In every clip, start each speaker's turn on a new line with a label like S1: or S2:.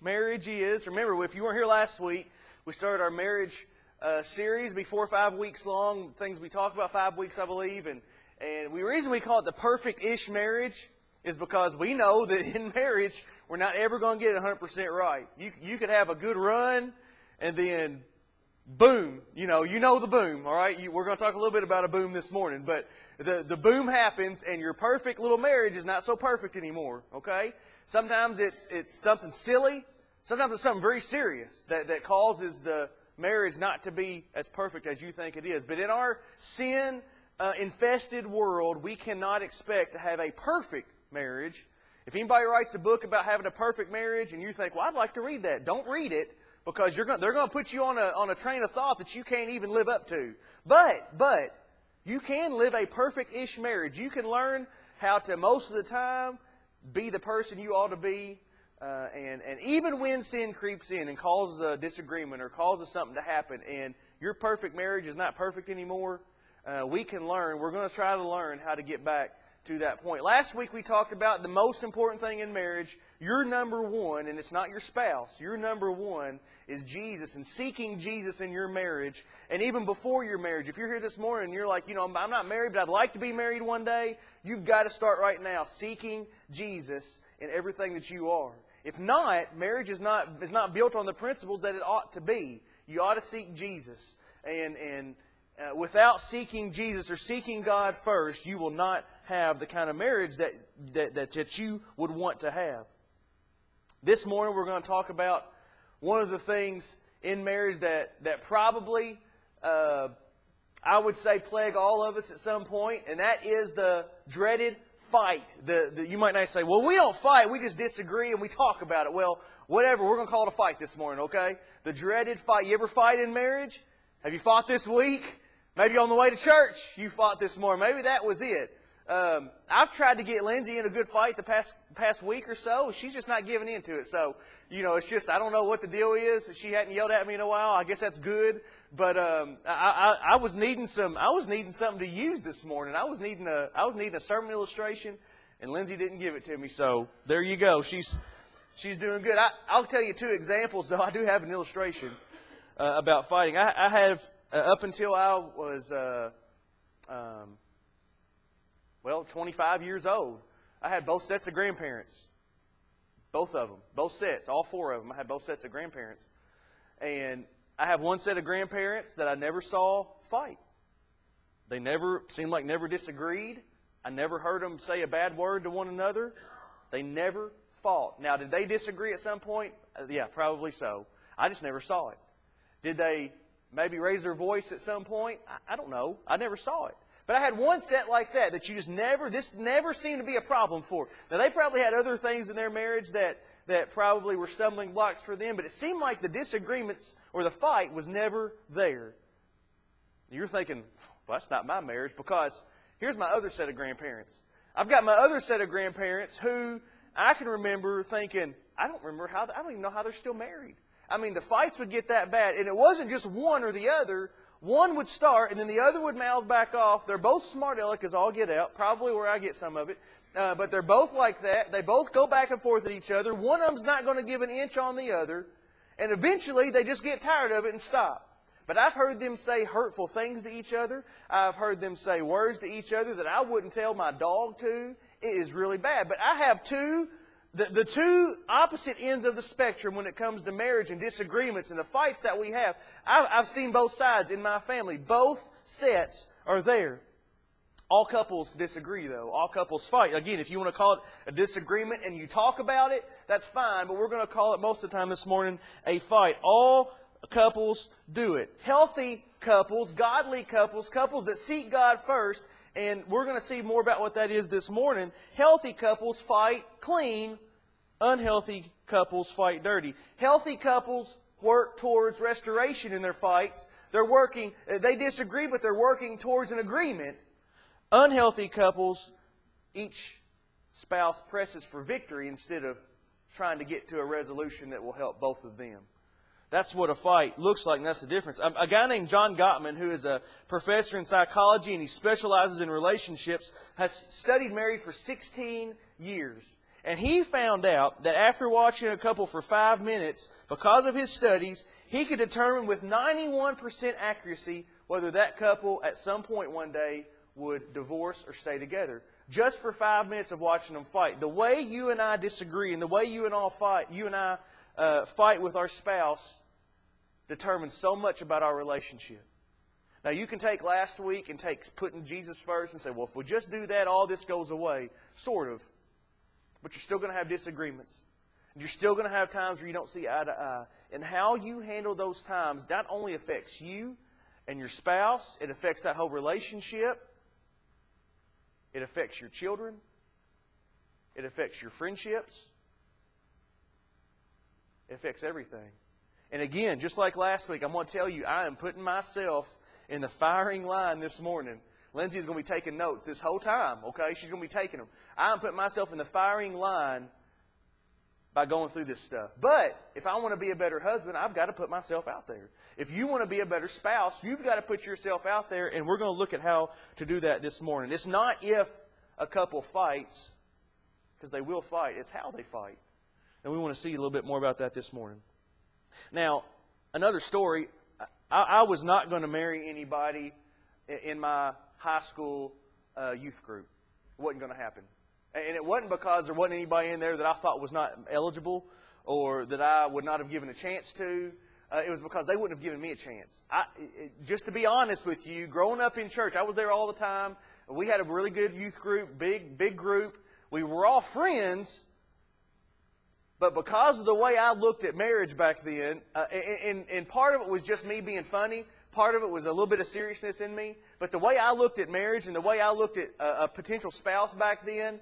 S1: Marriage is. Remember, if you weren't here last week, we started our marriage series. It'll be 4 or 5 weeks long. Things we talk about, 5 weeks, I believe. And the reason we call it the perfect-ish marriage is because we know that in marriage, we're not ever going to get it 100% right. You could have a good run, and then boom, you know the boom, all right? We're going to talk a little bit about a boom this morning, but the boom happens, and your perfect little marriage is not so perfect anymore, okay? Sometimes it's something silly. Sometimes it's something very serious that causes the marriage not to be as perfect as you think it is. But in our sin-infested world, we cannot expect to have a perfect marriage. If anybody writes a book about having a perfect marriage and you think, well, I'd like to read that, don't read it, because they're going to put you on a train of thought that you can't even live up to. But you can live a perfect-ish marriage. You can learn how to, most of the time, be the person you ought to be. And even when sin creeps in and causes a disagreement or causes something to happen and your perfect marriage is not perfect anymore, we can learn. We're going to try to learn how to get back to that point. Last week we talked about the most important thing in marriage. Your number one, and it's not your spouse, your number one is Jesus, and seeking Jesus in your marriage. And even before your marriage, if you're here this morning and you're like, I'm not married, but I'd like to be married one day, you've got to start right now seeking Jesus in everything that you are. If not, marriage is not built on the principles that it ought to be. You ought to seek Jesus. And without seeking Jesus or seeking God first, you will not have the kind of marriage that you would want to have. This morning we're going to talk about one of the things in marriage that probably, I would say, plague all of us at some point, and that is the dreaded fight. You might not say, well, we don't fight, we just disagree and we talk about it. Well, whatever, we're going to call it a fight this morning, okay? The dreaded fight. You ever fight in marriage? Have you fought this week? Maybe on the way to church you fought this morning. Maybe that was it. I've tried to get Lindsay in a good fight the past week or so. She's just not giving into it. So, it's just, I don't know what the deal is. She hadn't yelled at me in a while. I guess that's good. But I was needing something to use this morning. I was needing a sermon illustration, and Lindsay didn't give it to me. So there you go. She's doing good. I'll tell you 2 examples, though. I do have an illustration about fighting. I have up until I was 25 years old, I had both sets of grandparents. Both of them. Both sets. All 4 of them. I had both sets of grandparents. And I have one set of grandparents that I never saw fight. They never disagreed. I never heard them say a bad word to one another. They never fought. Now, did they disagree at some point? Yeah, probably so. I just never saw it. Did they maybe raise their voice at some point? I don't know. I never saw it. But I had one set like that this never seemed to be a problem for. Now, they probably had other things in their marriage that probably were stumbling blocks for them, but it seemed like the disagreements or the fight was never there. You're thinking, well, that's not my marriage, because here's my other set of grandparents. I've got my other set of grandparents who I can remember thinking, I don't even know how they're still married. I mean, the fights would get that bad, and it wasn't just one or the other. One would start, and then the other would mouth back off. They're both smart aleck as all get out, probably where I get some of it. But they're both like that. They both go back and forth at each other. One of them's not going to give an inch on the other. And eventually, they just get tired of it and stop. But I've heard them say hurtful things to each other. I've heard them say words to each other that I wouldn't tell my dog to. It is really bad. But I have the 2 opposite ends of the spectrum when it comes to marriage and disagreements and the fights that we have. I've seen both sides in my family. Both sets are there. All couples disagree, though. All couples fight. Again, if you want to call it a disagreement and you talk about it, that's fine. But we're going to call it most of the time this morning a fight. All couples do it. Healthy couples, godly couples, couples that seek God first, and we're going to see more about what that is this morning. Healthy couples fight clean. Unhealthy couples fight dirty. Healthy couples work towards restoration in their fights. They disagree, but they're working towards an agreement. Unhealthy couples, each spouse presses for victory instead of trying to get to a resolution that will help both of them. That's what a fight looks like, and that's the difference. A guy named John Gottman, who is a professor in psychology and he specializes in relationships, has studied marriage for 16 years. And he found out that after watching a couple for 5 minutes, because of his studies, he could determine with 91% accuracy whether that couple at some point one day would divorce or stay together. Just for 5 minutes of watching them fight. The way you and I disagree and the way you and I fight with our spouse determines so much about our relationship. Now, you can take last week and take putting Jesus first and say, well, if we just do that, all this goes away. Sort of. But you're still going to have disagreements. You're still going to have times where you don't see eye to eye. And how you handle those times not only affects you and your spouse, it affects that whole relationship. It affects your children. It affects your friendships. It affects everything. And again, just like last week, I'm going to tell you, I am putting myself in the firing line this morning. Lindsay is going to be taking notes this whole time, okay? She's going to be taking them. I'm putting myself in the firing line by going through this stuff. But if I want to be a better husband, I've got to put myself out there. If you want to be a better spouse, you've got to put yourself out there, and we're going to look at how to do that this morning. It's not if a couple fights, because they will fight. It's how they fight. And we want to see a little bit more about that this morning. Now, another story. I was not going to marry anybody in my high school youth group. It wasn't going to happen. And it wasn't because there wasn't anybody in there that I thought was not eligible or that I would not have given a chance to. It was because they wouldn't have given me a chance. Just to be honest with you, growing up in church, I was there all the time. We had a really good youth group, big group. We were all friends. But because of the way I looked at marriage back then, and part of it was just me being funny, part of it was a little bit of seriousness in me. But the way I looked at marriage and the way I looked at a potential spouse back then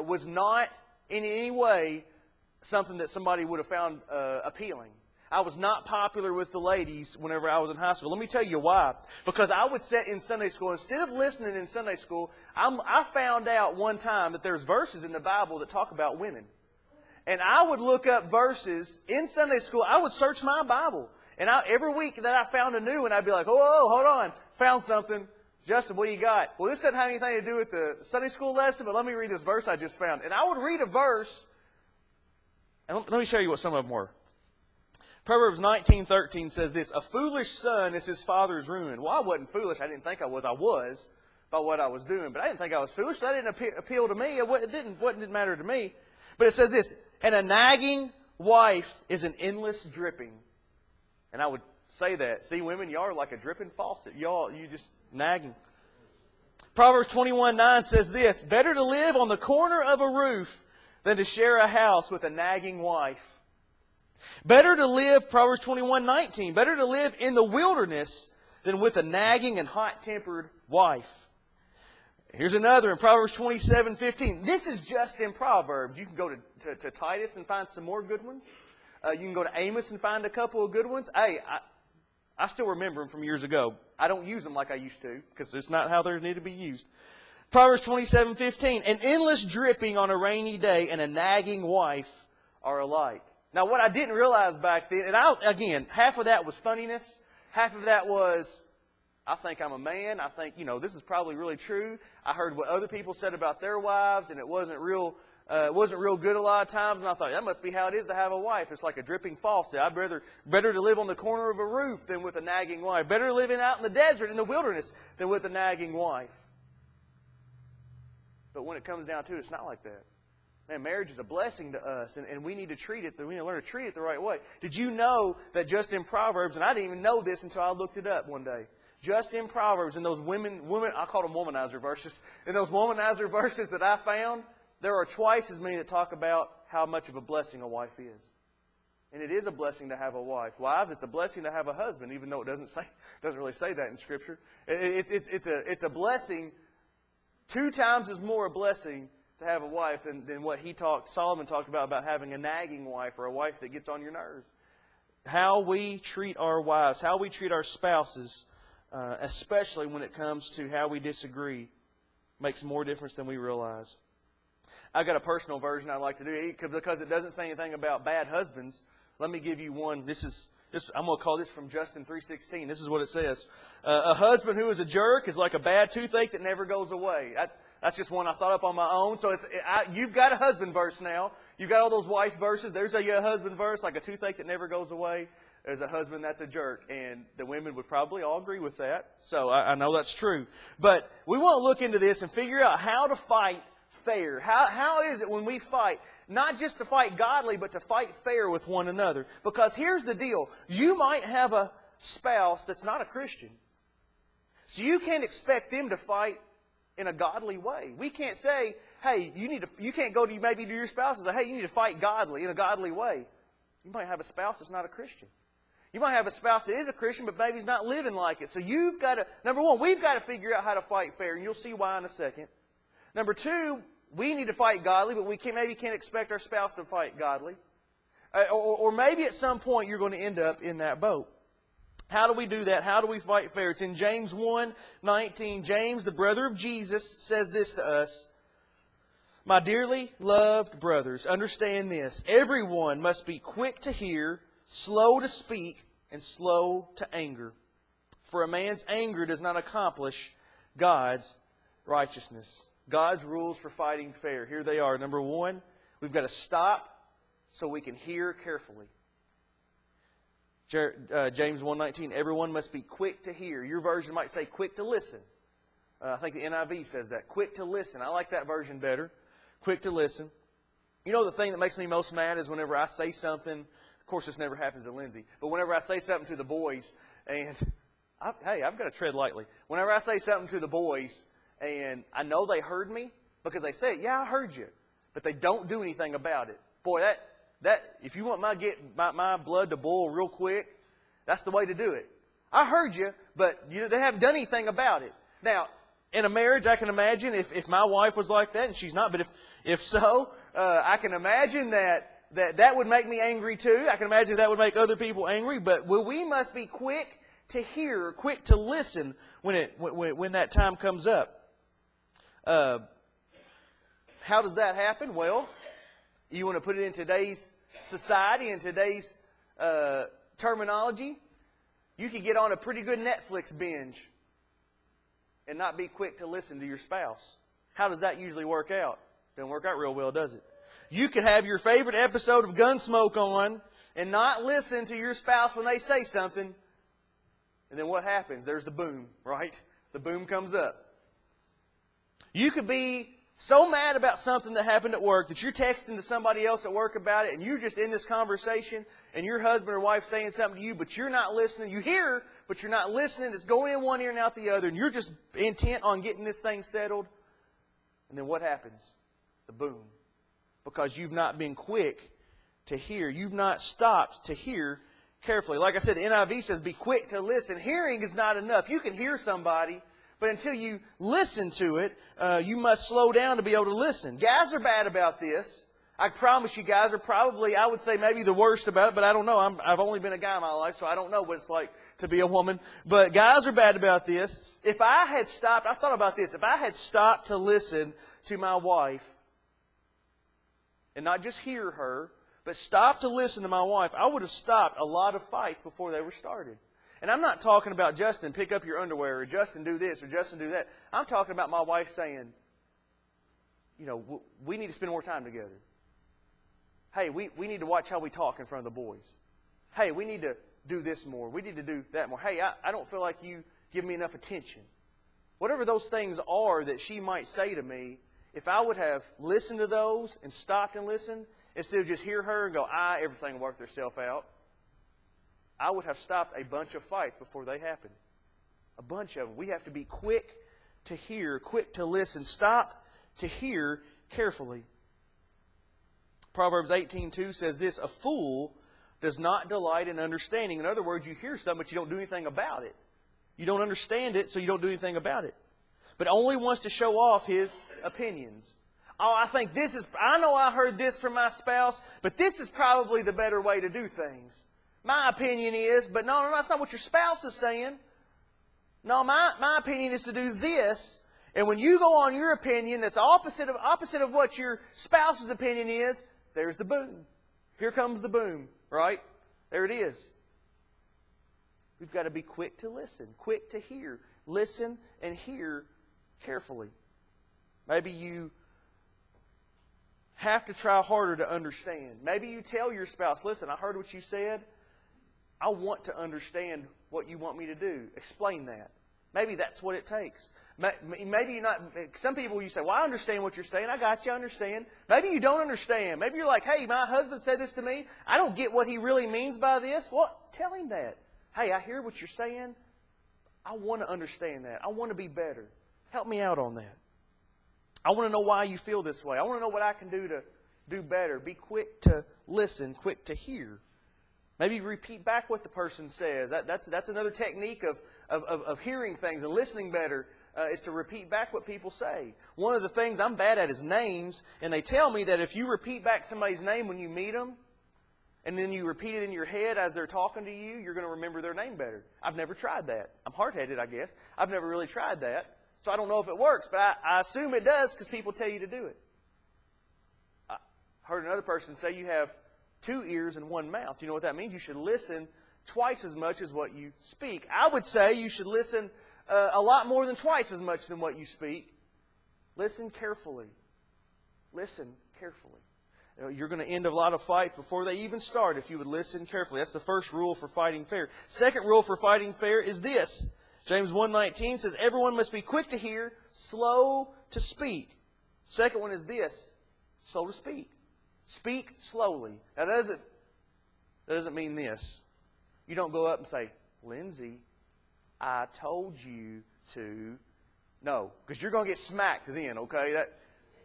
S1: was not in any way something that somebody would have found appealing. I was not popular with the ladies whenever I was in high school. Let me tell you why. Because I would sit in Sunday school. Instead of listening in Sunday school, I found out one time that there's verses in the Bible that talk about women. And I would look up verses in Sunday school. I would search my Bible. And every week that I found a new one, I'd be like, oh, hold on. Found something. Justin, what do you got? Well, this doesn't have anything to do with the Sunday school lesson, but let me read this verse I just found. And I would read a verse, and let me show you what some of them were. Proverbs 19:13 says this, a foolish son is his father's ruin. Well, I wasn't foolish. I didn't think I was. I was by what I was doing. But I didn't think I was foolish. So that didn't appeal to me. It didn't matter to me. But it says this, and a nagging wife is an endless dripping. And I would say that. See, women, y'all are like a dripping faucet. You just nagging. Proverbs 21:9 says this, better to live on the corner of a roof than to share a house with a nagging wife. Better to live, Proverbs 21:19, better to live in the wilderness than with a nagging and hot-tempered wife. Here's another in Proverbs 27:15. This is just in Proverbs. You can go to Titus and find some more good ones. You can go to Amos and find a couple of good ones. Hey, I still remember them from years ago. I don't use them like I used to because it's not how they need to be used. Proverbs 27:15. An endless dripping on a rainy day and a nagging wife are alike. Now, what I didn't realize back then, and again, half of that was funniness. Half of that was, I think I'm a man. I think, this is probably really true. I heard what other people said about their wives, and it wasn't real good a lot of times. And I thought, that must be how it is to have a wife. It's like a dripping faucet. Better to live on the corner of a roof than with a nagging wife. Better living out in the desert, in the wilderness, than with a nagging wife. But when it comes down to it, it's not like that. Man, marriage is a blessing to us, and we need to treat it. We need to learn to treat it the right way. Did you know that just in Proverbs, and I didn't even know this until I looked it up one day, just in Proverbs, in those women, I call them womanizer verses, in those womanizer verses that I found, there are twice as many that talk about how much of a blessing a wife is. And it is a blessing to have a wife. Wives, it's a blessing to have a husband, even though it doesn't really say that in Scripture. It's a blessing, 2 times as more a blessing to have a wife than what Solomon talked about having a nagging wife or a wife that gets on your nerves. How we treat our wives, how we treat our spouses, especially when it comes to how we disagree, makes more difference than we realize. I've got a personal version I'd like to do because it doesn't say anything about bad husbands. Let me give you one. This is I'm going to call this from Justin 3:16. This is what it says. A husband who is a jerk is like a bad toothache that never goes away. That's just one I thought up on my own. So you've got a husband verse now. You've got all those wife verses. There's a husband verse, like a toothache that never goes away. There's a husband that's a jerk. And the women would probably all agree with that. So I know that's true. But we want to look into this and figure out how to fight fair. How is it when we fight, not just to fight godly, but to fight fair with one another? Because here's the deal. You might have a spouse that's not a Christian. So you can't expect them to fight in a godly way. We can't say, hey, you can't go to maybe to your spouse and say, hey, you need to fight godly in a godly way. You might have a spouse that's not a Christian. You might have a spouse that is a Christian, but maybe he's not living like it. So you've got to, number one, we've got to figure out how to fight fair, and you'll see why in a second. Number two, we need to fight godly, but we maybe can't expect our spouse to fight godly. Or maybe at some point you're going to end up in that boat. How do we do that? How do we fight fair? It's in James 1:19. James, the brother of Jesus, says this to us. My dearly loved brothers, understand this. Everyone must be quick to hear, slow to speak, and slow to anger. For a man's anger does not accomplish God's righteousness. God's rules for fighting fair. Here they are. Number one, we've got to stop so we can hear carefully. James 1:19, everyone must be quick to hear. Your version might say quick to listen. I think the NIV says that. Quick to listen. I like that version better. Quick to listen. You know the thing that makes me most mad is whenever I say something, of course this never happens to Lindsay, but whenever I say something to the boys, and I've got to tread lightly. Whenever I say something to the boys, and I know they heard me, because they say, yeah, I heard you, but they don't do anything about it. Boy, that if you want my blood to boil real quick, that's the way to do it. I heard you, but they haven't done anything about it. Now, in a marriage, I can imagine if my wife was like that, and she's not, but if so, I can imagine that would make me angry too. I can imagine that would make other people angry. But we must be quick to hear, quick to listen when that time comes up. How does that happen? Well, you want to put it in today's society, in today's terminology, you could get on a pretty good Netflix binge and not be quick to listen to your spouse. How does that usually work out? Doesn't work out real well, does it? You could have your favorite episode of Gunsmoke on and not listen to your spouse when they say something. And then what happens? There's the boom, right? The boom comes up. You could be so mad about something that happened at work that you're texting to somebody else at work about it, and you're just in this conversation, and your husband or wife saying something to you, but you're not listening. You hear, but you're not listening. It's going in one ear and out the other, and you're just intent on getting this thing settled. And then what happens? The boom. Because you've not been quick to hear. You've not stopped to hear carefully. Like I said, the NIV says be quick to listen. Hearing is not enough. You can hear somebody, but until you listen to it, you must slow down to be able to listen. Guys are bad about this. I promise you guys are probably, I would say maybe the worst about it, but I don't know. I've only been a guy in my life, so I don't know what it's like to be a woman. But guys are bad about this. If I had stopped, I thought about this. If I had stopped to listen to my wife, and not just hear her, but stop to listen to my wife, I would have stopped a lot of fights before they were started. And I'm not talking about Justin, pick up your underwear, or Justin, do this, or Justin, do that. I'm talking about my wife saying, we need to spend more time together. Hey, we need to watch how we talk in front of the boys. Hey, we need to do this more. We need to do that more. Hey, I don't feel like you give me enough attention. Whatever those things are that she might say to me, if I would have listened to those and stopped and listened, instead of just hear her and go, everything will work itself out, I would have stopped a bunch of fights before they happened. A bunch of them. We have to be quick to hear, quick to listen. Stop to hear carefully. Proverbs 18:2 says this, a fool does not delight in understanding. In other words, you hear something, but you don't do anything about it. You don't understand it, so you don't do anything about it. But only wants to show off his opinions. I know I heard this from my spouse, but this is probably the better way to do things. My opinion is, but no, that's not what your spouse is saying. No, my opinion is to do this. And when you go on your opinion that's opposite of what your spouse's opinion is, there's the boom. Here comes the boom, right? There it is. We've got to be quick to listen, quick to hear. Listen and hear carefully. Maybe you have to try harder to understand. Maybe you tell your spouse, listen, I heard what you said. I want to understand what you want me to do. Explain that. Maybe that's what it takes. Maybe you're not. Some people you say, well, I understand what you're saying. I got you, I understand. Maybe you don't understand. Maybe you're like, hey, my husband said this to me. I don't get what he really means by this. Well, tell him that. Hey, I hear what you're saying. I want to understand that. I want to be better. Help me out on that. I want to know why you feel this way. I want to know what I can do to do better. Be quick to listen, quick to hear. Maybe repeat back what the person says. That's another technique of hearing things and listening better, is to repeat back what people say. One of the things I'm bad at is names, and they tell me that if you repeat back somebody's name when you meet them, and then you repeat it in your head as they're talking to you, you're going to remember their name better. I've never tried that. I'm hard-headed, I guess. I've never really tried that. So I don't know if it works, but I assume it does because people tell you to do it. I heard another person say you have 2 ears and 1 mouth. You know what that means? You should listen twice as much as what you speak. I would say you should listen a lot more than twice as much than what you speak. Listen carefully. Listen carefully. You're going to end a lot of fights before they even start if you would listen carefully. That's the first rule for fighting fair. Second rule for fighting fair is this. James 1:19 says, everyone must be quick to hear, slow to speak. Second one is this, slow to speak. Speak slowly. Now, that doesn't mean this. You don't go up and say, Lindsay, I told you to. No, because you're going to get smacked then, okay?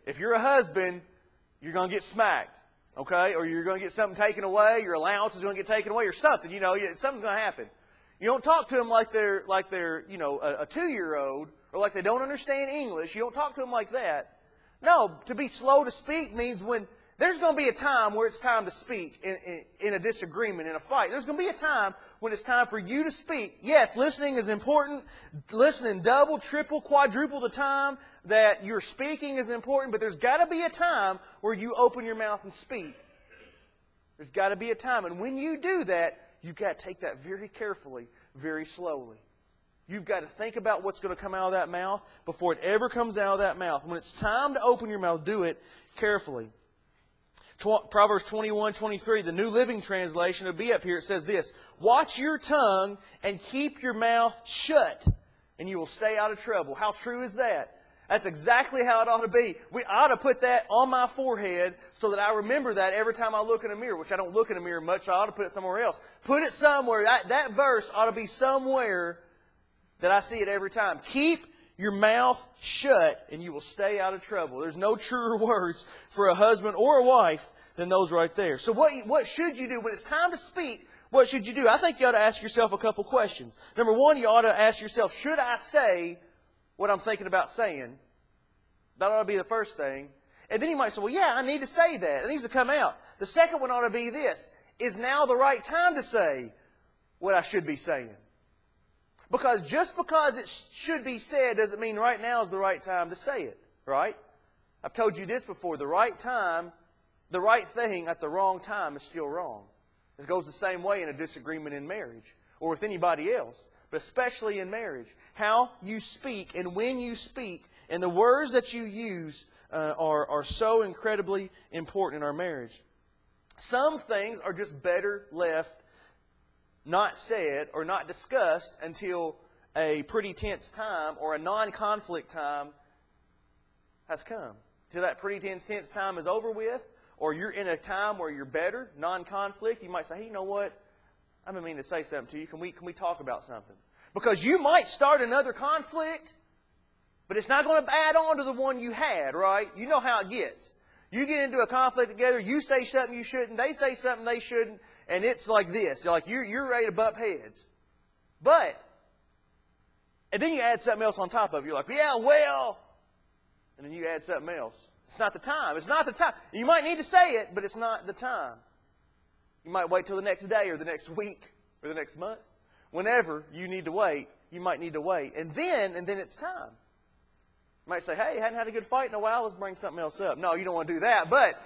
S1: If you're a husband, you're going to get smacked, okay? Or you're going to get something taken away, your allowance is going to get taken away, or something, something's going to happen. You don't talk to them like they're a 2-year-old, or like they don't understand English. You don't talk to them like that. No, to be slow to speak means when there's going to be a time where it's time to speak in a disagreement, in a fight. There's going to be a time when it's time for you to speak. Yes, listening is important. Listening double, triple, quadruple the time that you're speaking is important, but there's got to be a time where you open your mouth and speak. There's got to be a time. And when you do that, you've got to take that very carefully, very slowly. You've got to think about what's going to come out of that mouth before it ever comes out of that mouth. When it's time to open your mouth, do it carefully. Proverbs 21:23, the New Living Translation, will be up here. It says this, watch your tongue and keep your mouth shut, and you will stay out of trouble. How true is that? That's exactly how it ought to be. I ought to put that on my forehead so that I remember that every time I look in a mirror, which I don't look in a mirror much, so I ought to put it somewhere else. Put it somewhere. That verse ought to be somewhere that I see it every time. Keep your mouth shut, and you will stay out of trouble. There's no truer words for a husband or a wife than those right there. So what should you do when it's time to speak? What should you do? I think you ought to ask yourself a couple questions. Number one, you ought to ask yourself, should I say what I'm thinking about saying? That ought to be the first thing. And then you might say, well, yeah, I need to say that. It needs to come out. The second one ought to be this, is now the right time to say what I should be saying? Because just because it should be said doesn't mean right now is the right time to say it, right? I've told you this before. The right time, the right thing at the wrong time is still wrong. It goes the same way in a disagreement in marriage or with anybody else, but especially in marriage. How you speak and when you speak and the words that you use are so incredibly important in our marriage. Some things are just better left not said or not discussed until a pretty tense time or a non-conflict time has come. Till that pretty tense time is over with, or you're in a time where you're better, non-conflict, you might say, hey, you know what? I've been meaning to say something to you. Can we talk about something? Because you might start another conflict, but it's not going to add on to the one you had, right? You know how it gets. You get into a conflict together, you say something you shouldn't, they say something they shouldn't, and it's like this. You're ready to bump heads. And then you add something else on top of it. You're like, yeah, well. And then you add something else. It's not the time. It's not the time. You might need to say it, but it's not the time. You might wait till the next day or the next week or the next month. Whenever you need to wait, you might need to wait. And then it's time. You might say, hey, I hadn't had a good fight in a while. Let's bring something else up. No, you don't want to do that. But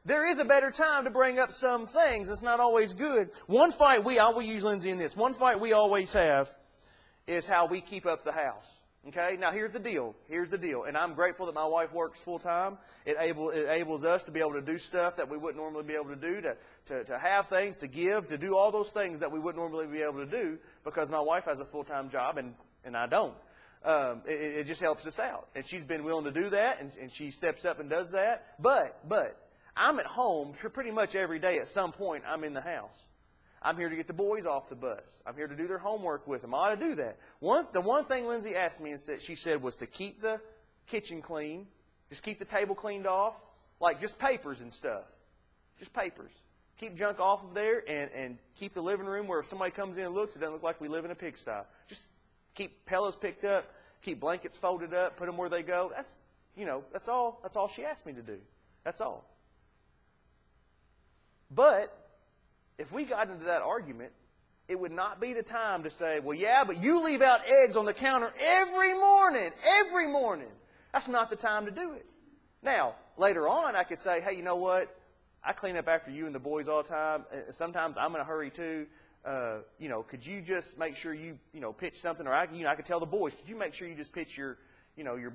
S1: there is a better time to bring up some things. It's not always good. One fight I will use Lindsay in this. One fight we always have is how we keep up the house. Okay? Now, here's the deal. Here's the deal. And I'm grateful that my wife works full time. It enables us to be able to do stuff that we wouldn't normally be able to do, to have things, to give, to do all those things that we wouldn't normally be able to do because my wife has a full-time job and I don't. It just helps us out. And she's been willing to do that, and she steps up and does that. But I'm at home pretty much every day. At some point, I'm in the house. I'm here to get the boys off the bus. I'm here to do their homework with them. I ought to do that. The one thing Lindsay asked me, and she said, was to keep the kitchen clean, just keep the table cleaned off, like just papers and stuff. Just papers. Keep junk off of there and keep the living room where if somebody comes in and looks, it doesn't look like we live in a pigsty. Just keep pillows picked up, keep blankets folded up, put them where they go. That's all she asked me to do. That's all. But if we got into that argument, it would not be the time to say, well, yeah, but you leave out eggs on the counter every morning. Every morning. That's not the time to do it. Now, later on, I could say, hey, you know what? I clean up after you and the boys all the time. Sometimes I'm in a hurry too. Could you just make sure you pitch something? Or I could tell the boys, could you make sure you just pitch your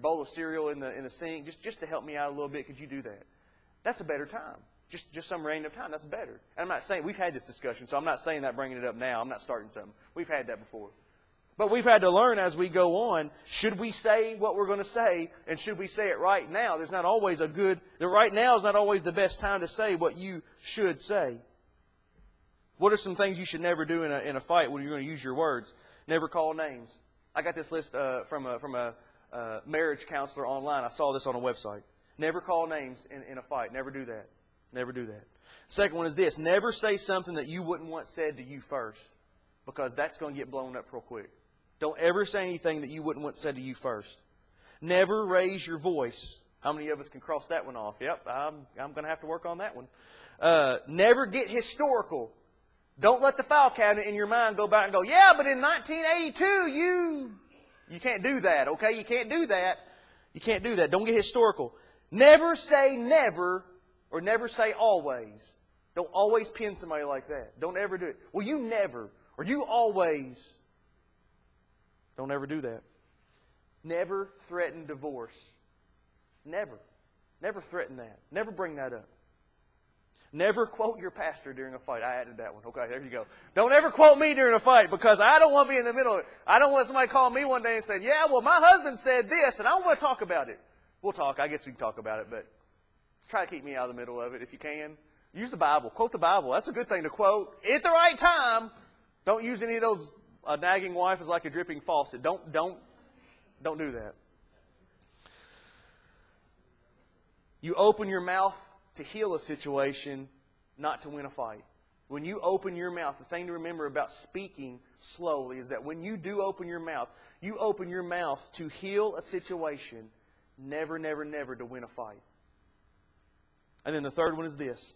S1: bowl of cereal in the sink just to help me out a little bit? Could you do that? That's a better time. Just some random time, that's better. And I'm not saying, we've had this discussion, so I'm not saying that bringing it up now. I'm not starting something. We've had that before. But we've had to learn as we go on, should we say what we're going to say, and should we say it right now? There's not always the right now is not always the best time to say what you should say. What are some things you should never do in a fight when you're going to use your words? Never call names. I got this list from a marriage counselor online. I saw this on a website. Never call names in a fight. Never do that. Never do that. Second one is this. Never say something that you wouldn't want said to you first, because that's going to get blown up real quick. Don't ever say anything that you wouldn't want said to you first. Never raise your voice. How many of us can cross that one off? Yep, I'm going to have to work on that one. Never get historical. Don't let the file cabinet in your mind go back and go, yeah, but in 1982, you can't do that, okay? You can't do that. You can't do that. Don't get historical. Never say never. Or never say always. Don't always pin somebody like that. Don't ever do it. Well, you never. Or you always. Don't ever do that. Never threaten divorce. Never. Never threaten that. Never bring that up. Never quote your pastor during a fight. I added that one. Okay, there you go. Don't ever quote me during a fight, because I don't want to be in the middle of it. I don't want somebody call me one day and say, yeah, well, my husband said this, and I want to talk about it. We'll talk. I guess we can talk about it, but try to keep me out of the middle of it if you can. Use the Bible. Quote the Bible. That's a good thing to quote at the right time. Don't use any of those, a nagging wife is like a dripping faucet. Don't do that. You open your mouth to heal a situation, not to win a fight. When you open your mouth, the thing to remember about speaking slowly is that when you do open your mouth to heal a situation, never, never, never to win a fight. And then the third one is this.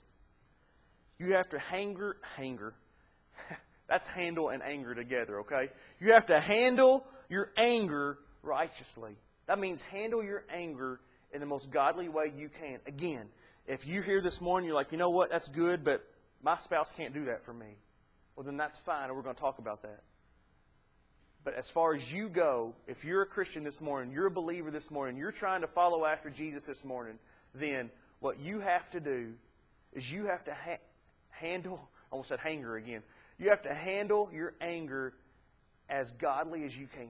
S1: You have to hanger. That's handle and anger together, okay? You have to handle your anger righteously. That means handle your anger in the most godly way you can. Again, if you're here this morning, you're like, you know what, that's good, but my spouse can't do that for me. Well, then that's fine, and we're going to talk about that. But as far as you go, if you're a Christian this morning, you're a believer this morning, you're trying to follow after Jesus this morning, then what you have to do is you have to handle, I almost said hanger again. You have to handle your anger as godly as you can.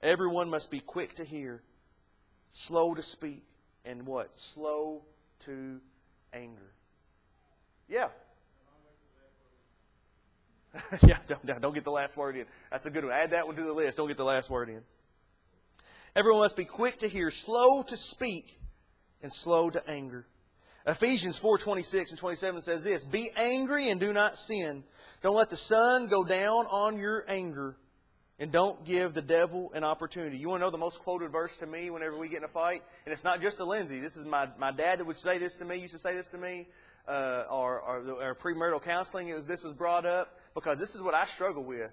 S1: Everyone must be quick to hear, slow to speak, and what? Slow to anger. Yeah. Yeah, don't get the last word in. That's a good one. Add that one to the list. Don't get the last word in. Everyone must be quick to hear, slow to speak, and slow to anger. Ephesians 4:26 and 27 says this, be angry and do not sin. Don't let the sun go down on your anger, and don't give the devil an opportunity. You want to know the most quoted verse to me whenever we get in a fight? And it's not just to Lindsay. This is my dad that would say this to me, used to say this to me, or premarital counseling. This was brought up because this is what I struggle with.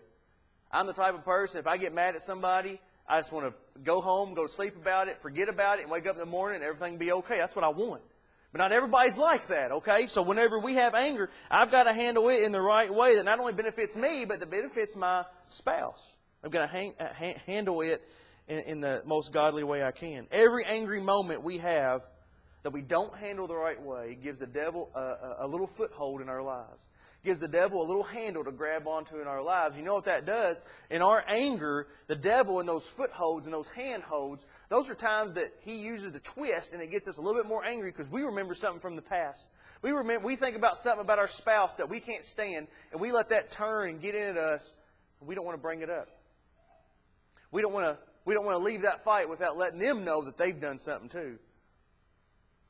S1: I'm the type of person, if I get mad at somebody, I just want to go home, go to sleep about it, forget about it, and wake up in the morning and everything be okay. That's what I want. But not everybody's like that, okay? So whenever we have anger, I've got to handle it in the right way that not only benefits me, but that benefits my spouse. I've got to handle it in the most godly way I can. Every angry moment we have that we don't handle the right way gives the devil a little foothold in our lives. Gives the devil a little handle to grab onto in our lives. You know what that does? In our anger, the devil and those footholds and those handholds, those are times that he uses to twist, and it gets us a little bit more angry because we remember something from the past. We think about something about our spouse that we can't stand, and we let that turn and get into us, and we don't want to bring it up. We don't want to leave that fight without letting them know that they've done something too.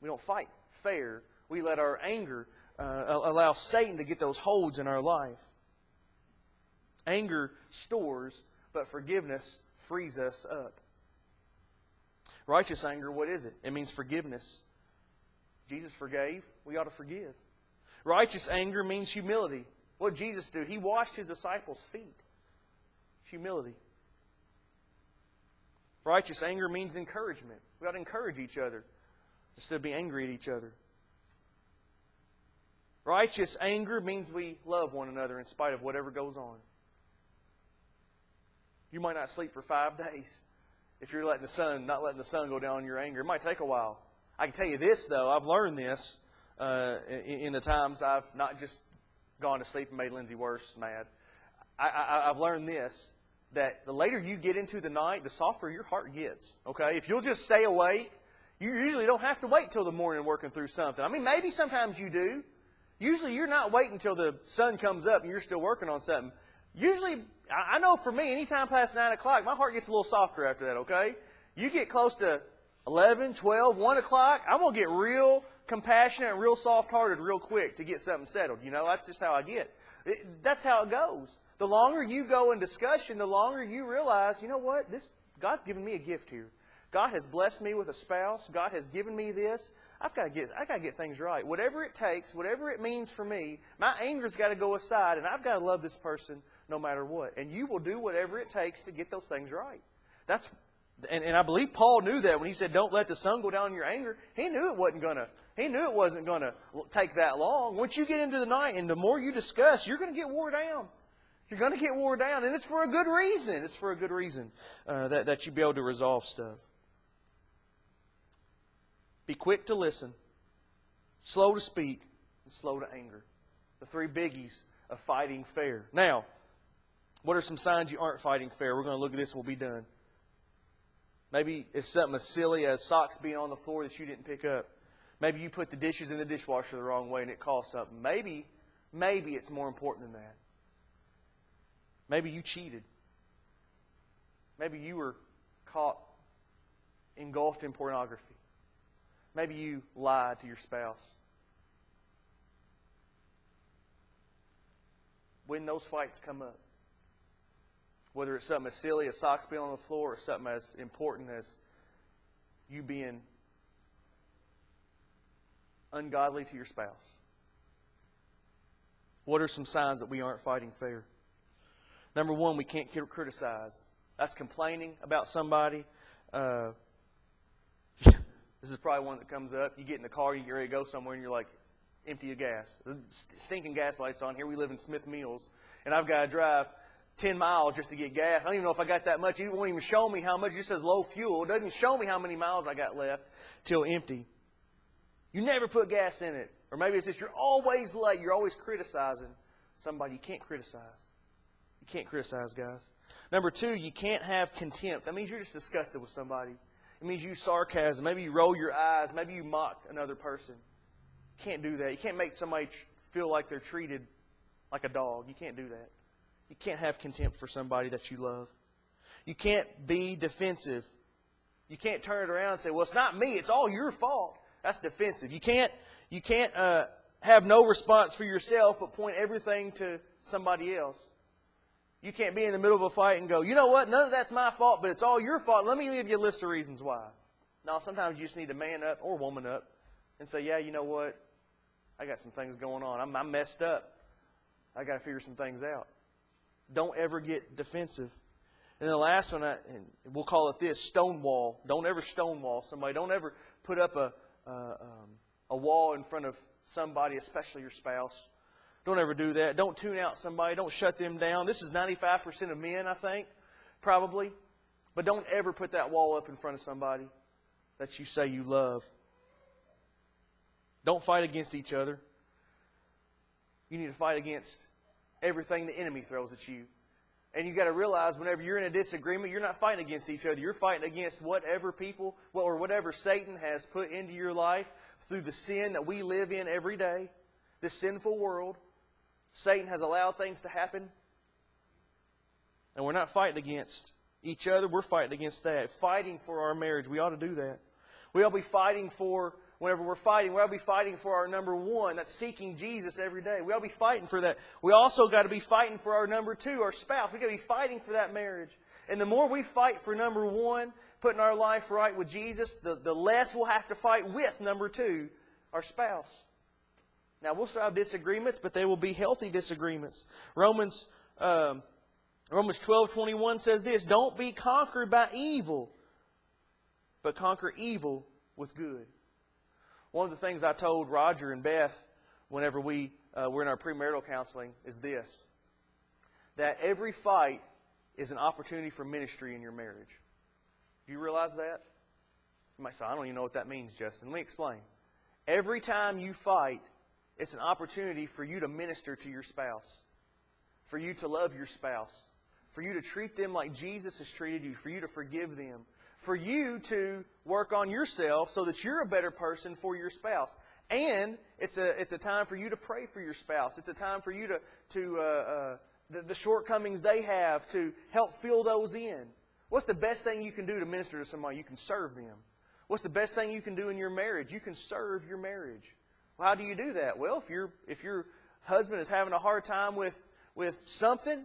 S1: We don't fight fair. We let our anger allow Satan to get those holds in our life. Anger stores, but forgiveness frees us up. Righteous anger, what is it? It means forgiveness. Jesus forgave. We ought to forgive. Righteous anger means humility. What did Jesus do? He washed His disciples' feet. Humility. Righteous anger means encouragement. We ought to encourage each other instead of being angry at each other. Righteous anger means we love one another in spite of whatever goes on. You might not sleep for 5 days if you're not letting the sun go down on your anger. It might take a while. I can tell you this, though. I've learned this in the times I've not just gone to sleep and made Lindsay worse mad. I've learned this, that the later you get into the night, the softer your heart gets. Okay? If you'll just stay awake, you usually don't have to wait till the morning working through something. I mean, maybe sometimes you do. Usually you're not waiting until the sun comes up and you're still working on something. Usually, I know for me, anytime past 9 o'clock, my heart gets a little softer after that, okay? You get close to 11, 12, 1 o'clock, I'm going to get real compassionate and real soft-hearted real quick to get something settled. You know, that's just how I get. That's how it goes. The longer you go in discussion, the longer you realize, you know what, God's given me a gift here. God has blessed me with a spouse. God has given me this. I got to get things right. Whatever it takes, whatever it means for me, my anger's got to go aside, and I've got to love this person no matter what. And you will do whatever it takes to get those things right. And I believe Paul knew that when he said, "Don't let the sun go down in your anger." He knew it wasn't gonna take that long. Once you get into the night, and the more you discuss, you're going to get wore down. You're going to get wore down, and it's for a good reason. It's for a good reason that you be able to resolve stuff. Be quick to listen, slow to speak, and slow to anger. The 3 biggies of fighting fair. Now, what are some signs you aren't fighting fair? We're going to look at this and we'll be done. Maybe it's something as silly as socks being on the floor that you didn't pick up. Maybe you put the dishes in the dishwasher the wrong way and it caused something. Maybe it's more important than that. Maybe you cheated. Maybe you were caught engulfed in pornography. Maybe you lied to your spouse. When those fights come up, whether it's something as silly as socks being on the floor or something as important as you being ungodly to your spouse, what are some signs that we aren't fighting fair? Number 1, we can't criticize. That's complaining about somebody. This is probably one that comes up. You get in the car, you get ready to go somewhere, and you're like, empty your gas. The stinking gas lights on. Here we live in Smith Mills, and I've got to drive 10 miles just to get gas. I don't even know if I got that much. It won't even show me how much. It just says low fuel. It doesn't even show me how many miles I got left till empty. You never put gas in it. Or maybe it's just you're always late. You're always criticizing somebody. You can't criticize. You can't criticize, guys. Number 2, you can't have contempt. That means you're just disgusted with somebody. It means you use sarcasm. Maybe you roll your eyes. Maybe you mock another person. You can't do that. You can't make somebody feel like they're treated like a dog. You can't do that. You can't have contempt for somebody that you love. You can't be defensive. You can't turn it around and say, well, it's not me. It's all your fault. That's defensive. You can't have no response for yourself but point everything to somebody else. You can't be in the middle of a fight and go, you know what, none of that's my fault, but it's all your fault. Let me give you a list of reasons why. No, sometimes you just need to man up or woman up and say, yeah, you know what, I got some things going on. I'm messed up. I got to figure some things out. Don't ever get defensive. And the last one, and we'll call it this, stonewall. Don't ever stonewall somebody. Don't ever put up a wall in front of somebody, especially your spouse. Don't ever do that. Don't tune out somebody. Don't shut them down. This is 95% of men, I think, probably. But don't ever put that wall up in front of somebody that you say you love. Don't fight against each other. You need to fight against everything the enemy throws at you. And you've got to realize whenever you're in a disagreement, you're not fighting against each other. You're fighting against whatever people or whatever Satan has put into your life through the sin that we live in every day, this sinful world. Satan has allowed things to happen. And we're not fighting against each other. We're fighting against that. Fighting for our marriage. We ought to do that. We ought to be fighting for, whenever we're fighting, we ought to be fighting for our number one. That's seeking Jesus every day. We ought to be fighting for that. We also got to be fighting for our number two, our spouse. We've got to be fighting for that marriage. And the more we fight for number one, putting our life right with Jesus, the less we'll have to fight with number two, our spouse. Now, we'll still have disagreements, but they will be healthy disagreements. Romans 12:21 says this, don't be conquered by evil, but conquer evil with good. One of the things I told Roger and Beth whenever we were in our premarital counseling is this, that every fight is an opportunity for ministry in your marriage. Do you realize that? You might say, I don't even know what that means, Justin. Let me explain. Every time you fight, it's an opportunity for you to minister to your spouse, for you to love your spouse, for you to treat them like Jesus has treated you, for you to forgive them, for you to work on yourself so that you're a better person for your spouse. And it's a time for you to pray for your spouse. It's a time for you to the shortcomings they have, to help fill those in. What's the best thing you can do to minister to somebody? You can serve them. What's the best thing you can do in your marriage? You can serve your marriage. Well, how do you do that? Well, if your husband is having a hard time with something,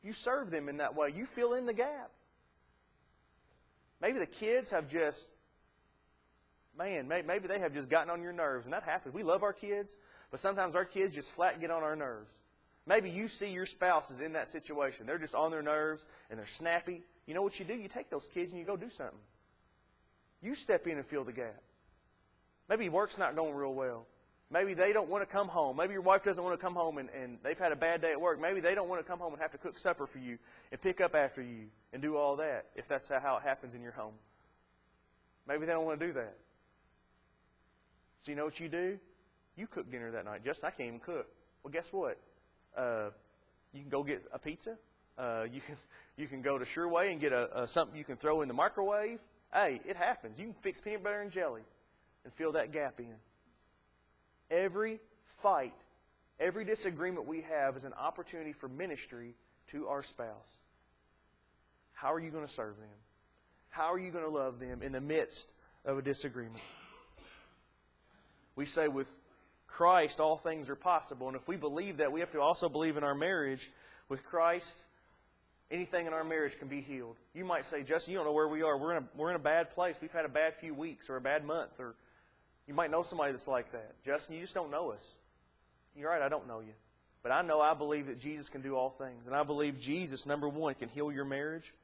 S1: you serve them in that way. You fill in the gap. Maybe the kids have just, maybe they have just gotten on your nerves, and that happens. We love our kids, but sometimes our kids just flat get on our nerves. Maybe you see your spouse is in that situation. They're just on their nerves, and they're snappy. You know what you do? You take those kids and you go do something. You step in and fill the gap. Maybe work's not going real well. Maybe they don't want to come home. Maybe your wife doesn't want to come home and they've had a bad day at work. Maybe they don't want to come home and have to cook supper for you and pick up after you and do all that, if that's how it happens in your home. Maybe they don't want to do that. So you know what you do? You cook dinner that night. Justin, I can't even cook. Well, guess what? You can go get a pizza. You can go to Sureway and get something you can throw in the microwave. Hey, it happens. You can fix peanut butter and jelly and fill that gap in. Every fight, every disagreement we have is an opportunity for ministry to our spouse. How are you going to serve them? How are you going to love them in the midst of a disagreement? We say with Christ all things are possible, and if we believe that, we have to also believe in our marriage. With Christ, anything in our marriage can be healed. You might say, Justin, you don't know where we are. We're in a bad place. We've had a bad few weeks or a bad month, or you might know somebody that's like that. Justin, you just don't know us. You're right, I don't know you. But I believe that Jesus can do all things. And I believe Jesus, number one, can heal your marriage.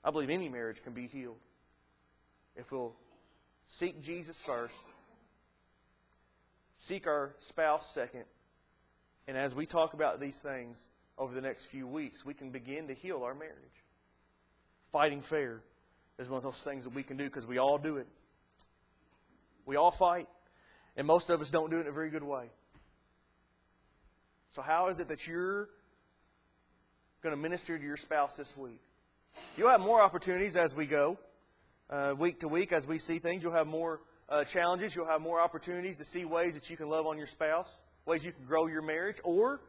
S1: I believe any marriage can be healed if we'll seek Jesus first, seek our spouse second, and as we talk about these things over the next few weeks, we can begin to heal our marriage. Fighting fair is one of those things that we can do because we all do it. We all fight, and most of us don't do it in a very good way. So how is it that you're going to minister to your spouse this week? You'll have more opportunities as we go, week to week, as we see things. You'll have more challenges. You'll have more opportunities to see ways that you can love on your spouse, ways you can grow your marriage, or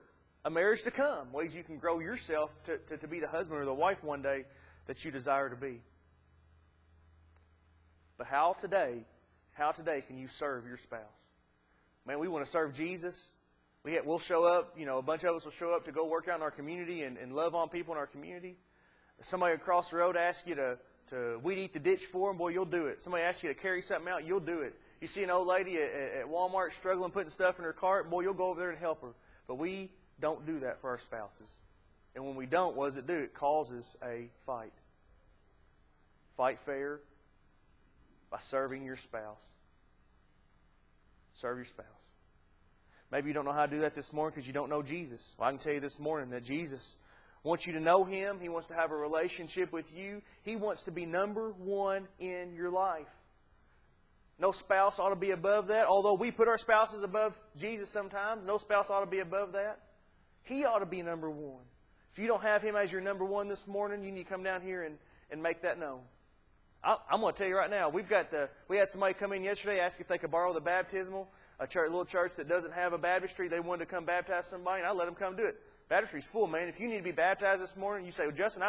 S1: a marriage to come, ways you can grow yourself to be the husband or the wife one day that you desire to be. But how today can you serve your spouse? Man, we want to serve Jesus. We'll show up, a bunch of us will show up to go work out in our community and love on people in our community. If somebody across the road asks you to weed eat the ditch for them, boy, you'll do it. Somebody asks you to carry something out, you'll do it. You see an old lady at Walmart struggling putting stuff in her cart, boy, you'll go over there and help her. But we don't do that for our spouses. And when we don't, what does it do? It causes a fight. Fight fair by serving your spouse. Serve your spouse. Maybe you don't know how to do that this morning because you don't know Jesus. Well, I can tell you this morning that Jesus wants you to know Him. He wants to have a relationship with you. He wants to be number one in your life. No spouse ought to be above that. Although we put our spouses above Jesus sometimes, no spouse ought to be above that. He ought to be number one. If you don't have Him as your number one this morning, you need to come down here and make that known. I'm going to tell you right now, we had somebody come in yesterday, ask if they could borrow the baptismal. A little church that doesn't have a baptistry, they wanted to come baptize somebody, and I let them come do it. Baptistry's full, man. If you need to be baptized this morning, you say, well, Justin,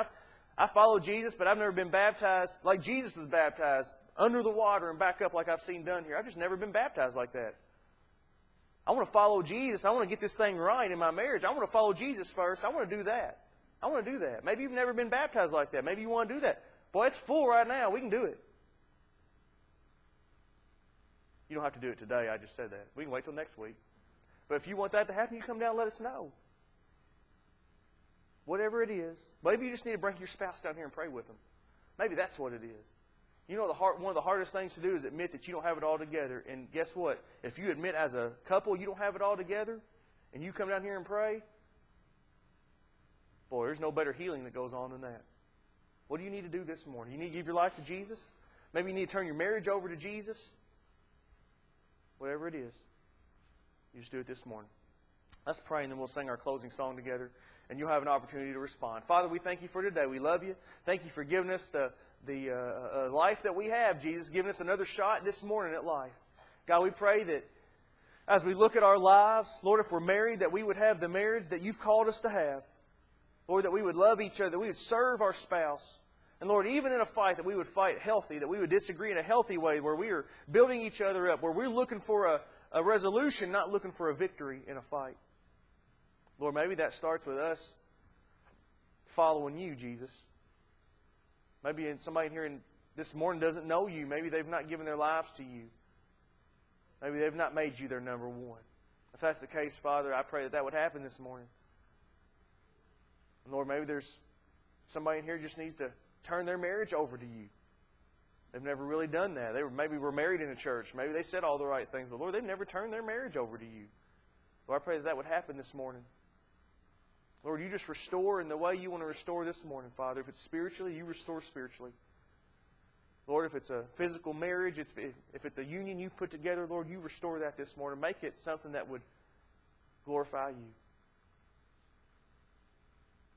S1: I follow Jesus, but I've never been baptized like Jesus was baptized, under the water and back up like I've seen done here. I've just never been baptized like that. I want to follow Jesus. I want to get this thing right in my marriage. I want to follow Jesus first. I want to do that. I want to do that. Maybe you've never been baptized like that. Maybe you want to do that. Boy, it's full right now. We can do it. You don't have to do it today. I just said that. We can wait till next week. But if you want that to happen, you come down and let us know. Whatever it is. Maybe you just need to bring your spouse down here and pray with them. Maybe that's what it is. You know, one of the hardest things to do is admit that you don't have it all together. And guess what? If you admit as a couple you don't have it all together, and you come down here and pray, boy, there's no better healing that goes on than that. What do you need to do this morning? You need to give your life to Jesus? Maybe you need to turn your marriage over to Jesus? Whatever it is, you just do it this morning. Let's pray, and then we'll sing our closing song together, and you'll have an opportunity to respond. Father, we thank you for today. We love you. Thank you for giving us the life that we have, Jesus, giving us another shot this morning at life. God, we pray that as we look at our lives, Lord, if we're married, that we would have the marriage that you've called us to have. Lord, that we would love each other, that we would serve our spouse. And Lord, even in a fight, that we would fight healthy, that we would disagree in a healthy way, where we are building each other up, where we're looking for a resolution, not looking for a victory in a fight. Lord, maybe that starts with us following you, Jesus. Maybe somebody in here this morning doesn't know you. Maybe they've not given their lives to you. Maybe they've not made you their number one. If that's the case, Father, I pray that would happen this morning. And Lord, maybe there's somebody in here who just needs to turn their marriage over to you. They've never really done that. Maybe were married in a church. Maybe they said all the right things. But Lord, they've never turned their marriage over to you. Lord, I pray that would happen this morning. Lord, you just restore in the way you want to restore this morning, Father. If it's spiritually, you restore spiritually. Lord, if it's a physical marriage, if it's a union you've put together, Lord, you restore that this morning. Make it something that would glorify you.